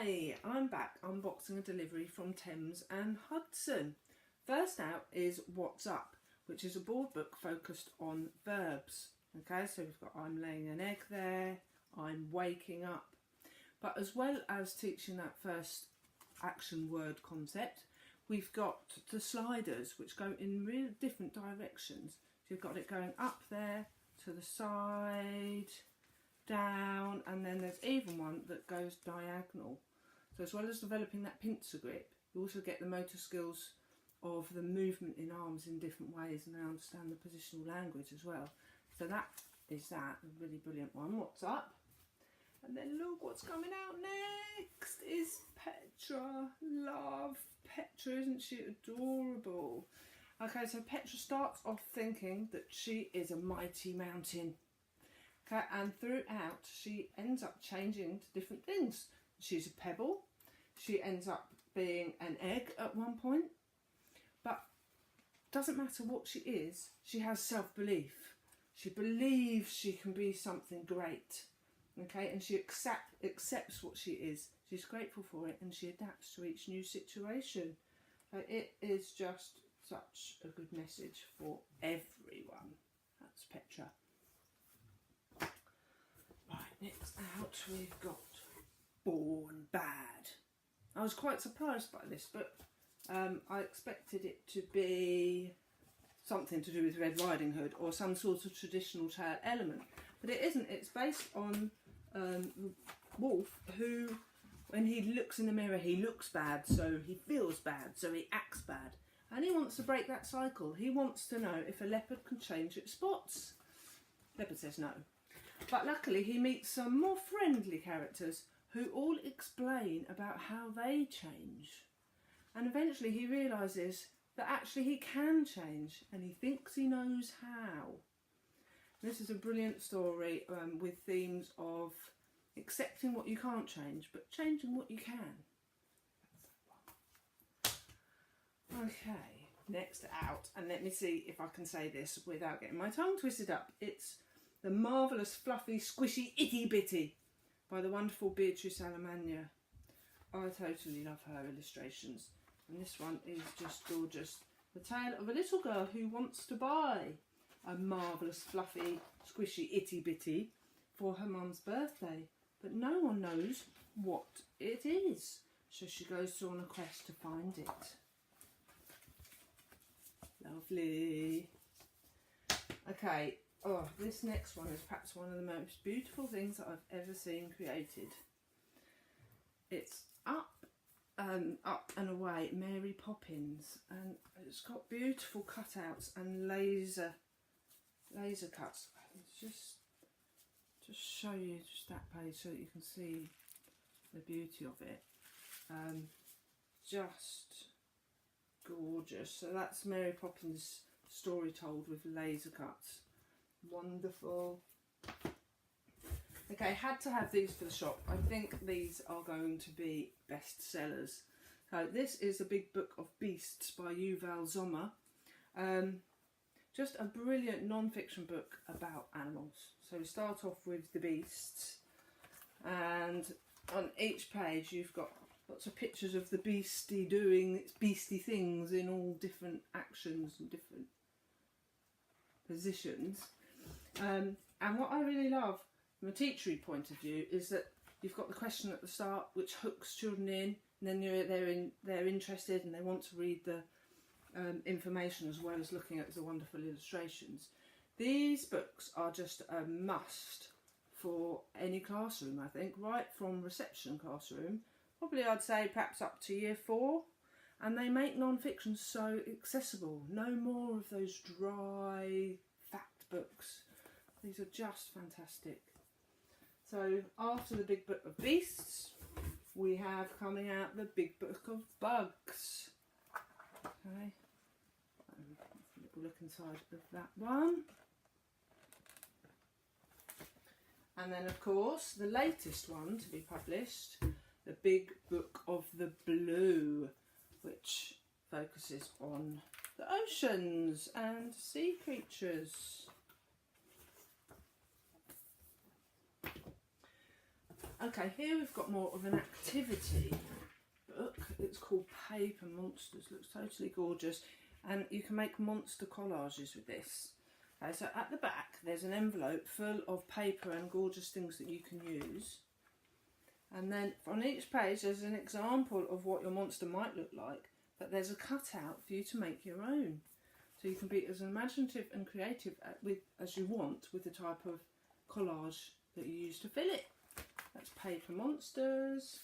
Hi, I'm back unboxing a delivery from Thames and Hudson. First out is What's Up, which is a board book focused on verbs. Okay, so we've got I'm laying an egg there, I'm waking up. But as well as teaching that first action word concept, we've got the sliders which go in really different directions. So you've got it going up there, to the side, down, and then there's even one that goes diagonal. So as well as developing that pincer grip, you also get the motor skills of the movement in arms in different ways, and they understand the positional language as well. So that is that, a really brilliant one. What's up? And then look what's coming out next is Petra. Love Petra, isn't she adorable? Okay, so Petra starts off thinking that she is a mighty mountain. Okay, and throughout she ends up changing to different things. She's a pebble, she ends up being an egg at one point, but doesn't matter what she is, she has self-belief. She believes she can be something great, okay, and she accepts what she is. She's grateful for it and she adapts to each new situation. So it is just such a good message for everyone. That's Petra. Right, next out we've got Born Bad. I was quite surprised by this book. I expected it to be something to do with Red Riding Hood or some sort of traditional tale element, but it isn't. It's based on a wolf who, when he looks in the mirror, he looks bad, so he feels bad, so he acts bad, and he wants to break that cycle. He wants to know if a leopard can change its spots. Leopard says no. But luckily he meets some more friendly characters who all explain about how they change. And eventually he realises that actually he can change, and he thinks he knows how. This is a brilliant story with themes of accepting what you can't change, but changing what you can. Okay, next out, and let me see if I can say this without getting my tongue twisted up. It's The Marvellous Fluffy Squishy Itty Bitty by the wonderful Beatrice Alamagna. I totally love her illustrations, and this one is just gorgeous. The tale of a little girl who wants to buy a marvellous fluffy squishy itty bitty for her mum's birthday, but no one knows what it is, so she goes on a quest to find it. Lovely. Okay, oh, this next one is perhaps one of the most beautiful things that I've ever seen created. It's Up and Away, Mary Poppins, and it's got beautiful cutouts and laser cuts. Just show you just that page so that you can see the beauty of it. Just gorgeous. So that's Mary Poppins story told with laser cuts. Wonderful. Okay, had to have these for the shop. I think these are going to be bestsellers. So this is a big book of beasts by Yuval Zoma. Just a brilliant non-fiction book about animals. So we start off with the beasts, and on each page you've got lots of pictures of the beastie doing its beastie things in all different actions and different positions. And what I really love from a teachery point of view is that you've got the question at the start which hooks children in, and then they're interested and they want to read the information as well as looking at the wonderful illustrations. These books are just a must for any classroom, I think, right from reception classroom, probably I'd say perhaps up to year 4, and they make non-fiction so accessible. No more of those dry fact books. These are just fantastic. So after the big book of beasts, we have coming out the big book of bugs. Okay, we'll look inside of that one. And then of course the latest one to be published, the big book of the blue, which focuses on the oceans and sea creatures. Okay, here we've got more of an activity book. It's called Paper Monsters. Looks totally gorgeous, and you can make monster collages with this. Okay, so at the back there's an envelope full of paper and gorgeous things that you can use, and then on each page there's an example of what your monster might look like, but there's a cutout for you to make your own. So you can be as imaginative and creative as you want with the type of collage that you use to fill it. That's Paper Monsters.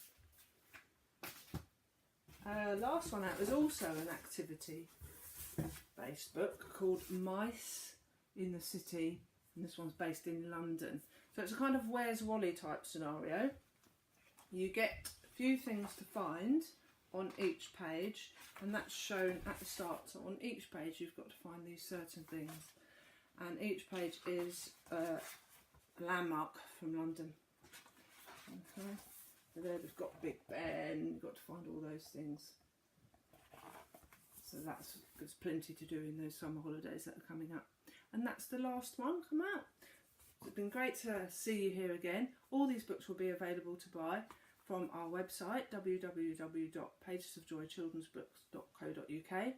Last one out is also an activity-based book called Mice in the City, and this one's based in London. So it's a kind of Where's Wally type scenario. You get a few things to find on each page, and that's shown at the start. So on each page you've got to find these certain things, and each page is a landmark from London. Okay, so there we've got Big Ben, you've got to find all those things. So there's plenty to do in those summer holidays that are coming up. And that's the last one come out. It's been great to see you here again. All these books will be available to buy from our website, www.pagesofjoychildrensbooks.co.uk.